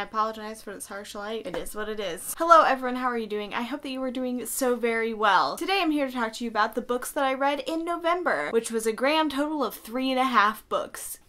I apologize for this harsh light. It is what it is. Hello everyone, how are you doing? I hope that you are doing so very well. Today I'm here to talk to you about the books that I read in November, which was a grand total of 3.5 books.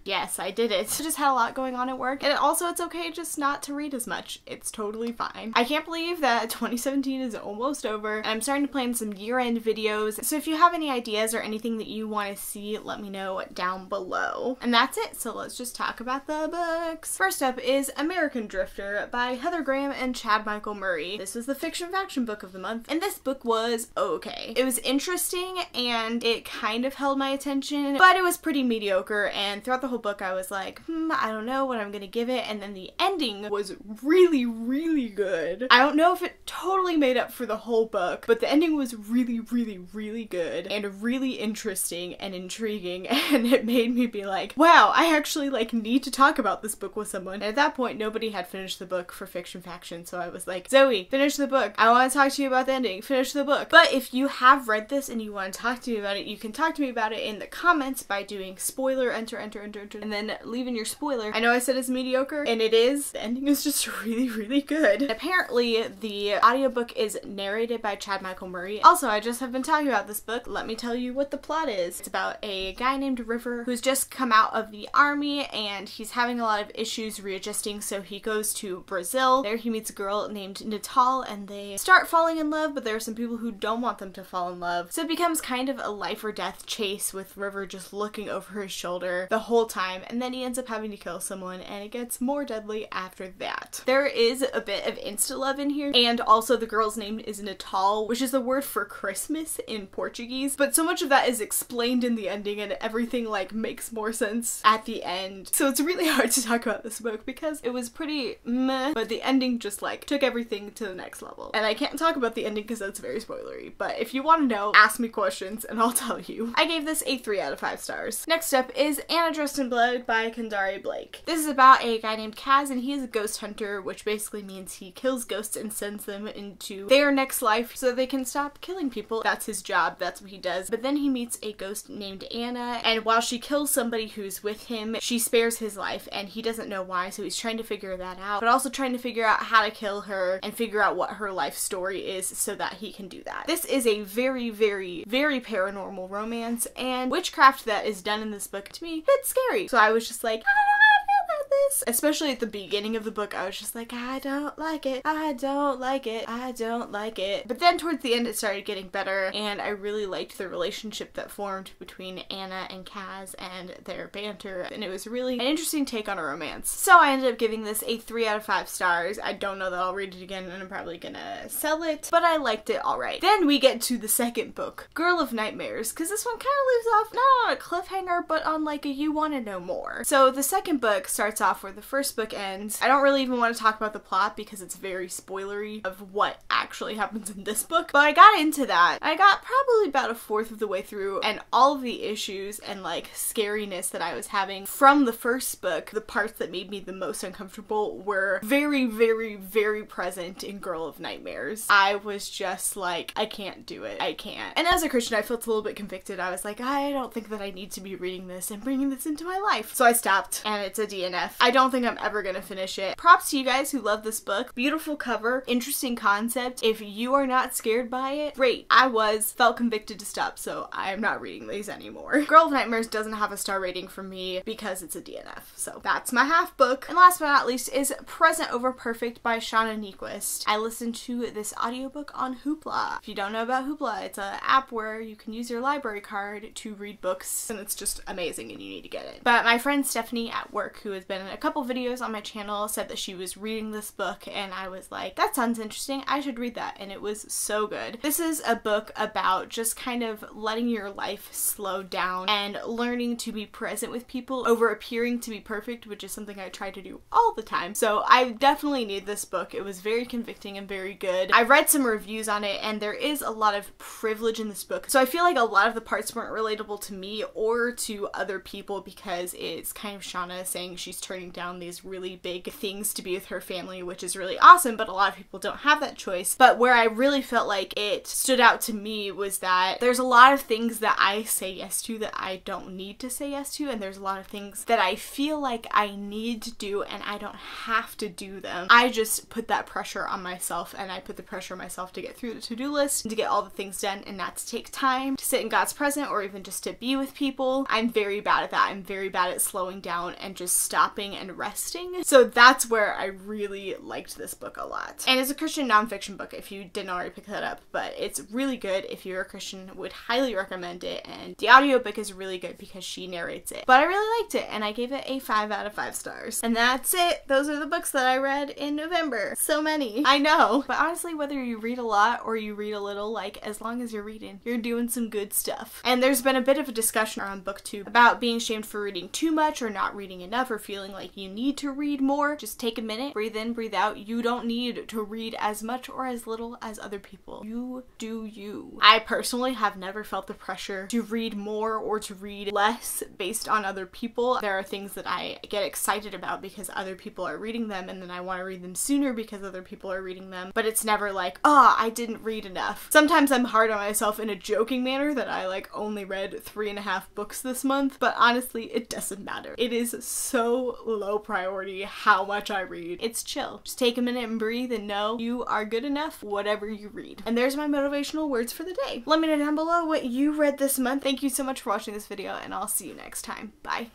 Yes, I did it. I just had a lot going on at work, and also it's okay just not to read as much. It's totally fine. I can't believe that 2017 is almost over, and I'm starting to plan some year-end videos, so if you have any ideas or anything that you want to see, let me know down below. And that's it, so let's just talk about the books. First up is American Drifter by Heather Graham and Chad Michael Murray. This was the fiction faction book of the month, and this book was okay. It was interesting, and it kind of held my attention, but it was pretty mediocre, and throughout the whole book I was like, I don't know what I'm gonna give it, and then the ending was really, really good. I don't know if it totally made up for the whole book, but the ending was really, really, really good and really interesting and intriguing, and it made me be like, wow, I actually like need to talk about this book with someone. And at that point nobody had finished the book for fiction faction, so I was like, Zoe, finish the book. I want to talk to you about the ending. Finish the book. But if you have read this and you want to talk to me about it, you can talk to me about it in the comments by doing spoiler, enter, and then leaving your spoiler. I know I said it's mediocre, and it is. The ending is just really, really good. Apparently, the audiobook is narrated by Chad Michael Murray. Also, I just have been talking about this book. Let me tell you what the plot is. It's about a guy named River who's just come out of the army, and he's having a lot of issues readjusting, so he goes to Brazil. There he meets a girl named Natal, and they start falling in love, but there are some people who don't want them to fall in love. So it becomes kind of a life or death chase with River just looking over his shoulder the whole time, and then he ends up having to kill someone, and it gets more deadly after that. There is a bit of insta-love in here, and also the girl's name is Natal, which is the word for Christmas in Portuguese, but so much of that is explained in the ending, and everything like makes more sense at the end. So it's really hard to talk about this book because it was pretty meh, but the ending just like took everything to the next level. And I can't talk about the ending because that's very spoilery, but if you want to know, ask me questions and I'll tell you. I gave this a 3 out of 5 stars. Next up is Anna Dressed in Blood by Kandari Blake. This is about a guy named Kaz, and he is a ghost hunter, which basically means he kills ghosts and sends them into their next life so they can stop killing people. That's his job, that's what he does. But then he meets a ghost named Anna, and while she kills somebody who's with him, she spares his life, and he doesn't know why, so he's trying to figure that out, but also trying to figure out how to kill her and figure out what her life story is so that he can do that. This is a very, very, very paranormal romance, and witchcraft that is done in this book to me, it's scary. So I was just like, I don't know how I feel about this. Especially at the beginning of the book, I was just like, I don't like it, I don't like it, I don't like it. But then towards the end it started getting better, and I really liked the relationship that formed between Anna and Kaz and their banter, and it was really an interesting take on a romance. So I ended up giving this a 3 out of 5 stars. I don't know that I'll read it again, and I'm probably gonna sell it, but I liked it alright. Then we get to the second book, Girl of Nightmares, because this one kind of leaves off not on a cliffhanger, but on like a you want to know more. So the second book starts off where the first book ends. I don't really even want to talk about the plot because it's very spoilery of what actually happens in this book, but I got into that. I got probably about a fourth of the way through, and all of the issues and like scariness that I was having from the first book, the parts that made me the most uncomfortable, were very, very, very present in Girl of Nightmares. I was just like, I can't do it. I can't. And as a Christian, I felt a little bit convicted. I was like, I don't think that I need to be reading this and bringing this into my life. So I stopped, and it's a DNF. I don't think I'm ever gonna finish it. Props to you guys who love this book. Beautiful cover, interesting concept. If you are not scared by it, great. I felt convicted to stop, so I am not reading these anymore. Girl of Nightmares doesn't have a star rating from me because it's a DNF. So that's my half book. And last but not least is Present Over Perfect by Shauna Niequist. I listened to this audiobook on Hoopla. If you don't know about Hoopla, it's an app where you can use your library card to read books, and it's just amazing and you need to get it. But my friend Stephanie at work, who has been in a couple videos on my channel, said that she was reading this book, and I was like, that sounds interesting, I should read that, and it was so good. This is a book about just kind of letting your life slow down and learning to be present with people over appearing to be perfect, which is something I try to do all the time. So I definitely need this book. It was very convicting and very good. I read some reviews on it, and there is a lot of privilege in this book, so I feel like a lot of the parts weren't relatable to me or to other people because it's kind of Shauna saying she's turning turning down these really big things to be with her family, which is really awesome, but a lot of people don't have that choice. But where I really felt like it stood out to me was that there's a lot of things that I say yes to that I don't need to say yes to, and there's a lot of things that I feel like I need to do and I don't have to do them. I just put that pressure on myself, and I put the pressure on myself to get through the to-do list and to get all the things done and not to take time to sit in God's presence or even just to be with people. I'm very bad at that. I'm very bad at slowing down and just stopping and resting. So that's where I really liked this book a lot. And it's a Christian nonfiction book if you didn't already pick that up, but it's really good. If you're a Christian, would highly recommend it, and the audiobook is really good because she narrates it. But I really liked it, and I gave it a 5 out of 5 stars. And that's it. Those are the books that I read in November. So many. I know. But honestly, whether you read a lot or you read a little, like, as long as you're reading, you're doing some good stuff. And there's been a bit of a discussion around booktube about being shamed for reading too much or not reading enough or feeling like you need to read more. Just take a minute, breathe in, breathe out. You don't need to read as much or as little as other people. You do you. I personally have never felt the pressure to read more or to read less based on other people. There are things that I get excited about because other people are reading them, and then I want to read them sooner because other people are reading them, but it's never like, oh, I didn't read enough. Sometimes I'm hard on myself in a joking manner that I like only read 3.5 books this month, but honestly, it doesn't matter. It is so low priority how much I read. It's chill. Just take a minute and breathe and know you are good enough whatever you read. And there's my motivational words for the day. Let me know down below what you read this month. Thank you so much for watching this video, and I'll see you next time. Bye.